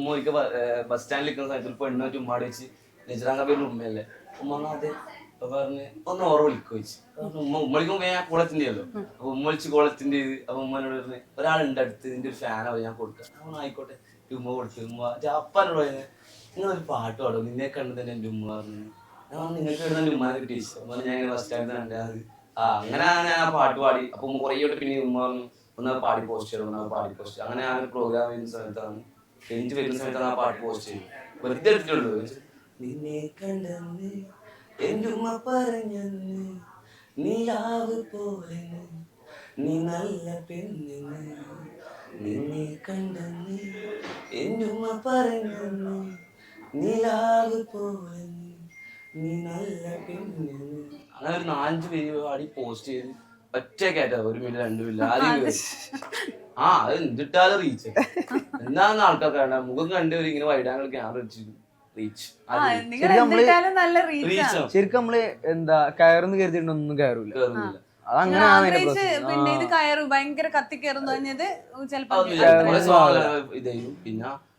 ഉമ്മ ഒരിക്കൽ ബസ് സ്റ്റാൻഡിൽ നിൽക്കുന്ന സമയത്ത് ഒരു പെണ്ണായിട്ട് ഉമ്മാടെ വെച്ച് നെജറാൻ കബീറിന്റെ ഉമ്മയല്ലേ ഉമ്മ അതെ അപ്പൊ പറഞ്ഞ് ഒന്ന് ഓറ വിളിക്കു വെച്ച് ഉമ്മ വിളിക്കുമ്പോ ഞാൻ കോളത്തിന്റെയല്ലോ അപ്പൊ ഉമ്മ വിളിച്ച് കോളത്തിന്റെ അപ്പൊ ഉമ്മനോട് പറഞ്ഞ് ഒരാളുണ്ട് അടുത്ത് ഇതിന്റെ ഒരു ഫാനാവും ഞാൻ കൊടുക്കാം അവൻ ആയിക്കോട്ടെ ഉമ്മ കൊടുത്തു ഉമ്മ അപ്പനോട് പറയുന്നത് നിങ്ങളൊരു പാട്ട് പാടും നിന്നെ കണ്ടു തന്നെ എന്റെ ഉമ്മ പറഞ്ഞു ഞാൻ നിങ്ങൾക്ക് എവിടെ ഉമ്മാനെ കിട്ടി ഞാൻ ഇങ്ങനെ ബസ് സ്റ്റാൻഡിൽ കണ്ടത് അങ്ങനെ ഞാൻ ആ പാട്ട് പാടി അപ്പൊ ഉമ്മ കുറേ പിന്നെ ഉമ്മ പറഞ്ഞു ഒന്ന് പാടി പോസ്റ്റ് ചെയ്യണം ഒന്ന് പാടി പോസ്റ്റ് അങ്ങനെ ആ ഒരു പ്രോഗ്രാം ചെയ്യുന്ന സമയത്താണ് എനിക്ക് വരുന്ന സമയത്താണ് ആ പാട്ട് പോസ്റ്റ് ചെയ്തത് വെറുതെ എടുത്തിട്ടുള്ളൂ നിന്നെ കണ്ടെന്ന് എന്റെ ഉമ്മ പറഞ്ഞെന്ന് നീലാവ് പോലെ നീ നല്ല പെണ്ണെന്ന് നിന്നെ കണ്ടെന്ന് എന്റെ ഉമ്മ പറഞ്ഞെന്ന് നീലാവ് പോലെ നീ നല്ല പെണ്ണെന്ന് അങ്ങനെ ഒരു 4 പേര് പാടി പോസ്റ്റ് ചെയ്ത് ഒറ്റ കേട്ടോ 1 മിനിറ്റ് 2 മിനിറ്റ് ആദ്യം അത് എന്തിട്ടാലും റീച്ച് എന്താണെന്ന് ആൾക്കാർക്ക് വേണ്ട മുഖം കണ്ടവർ ഇങ്ങനെ വൈഡാങ്ങൾ ക്യാമറ വെച്ച് റീച്ച് ശരിക്കും നമ്മള് എന്താ കയറുന്ന് കരുതിയിട്ടൊന്നും കയറൂല അതങ്ങനെ പിന്നെ ഇത് കയറും ഭയങ്കര കത്തി കയറുന്നു പറഞ്ഞത് ചിലപ്പോ ഇതായും പിന്നെ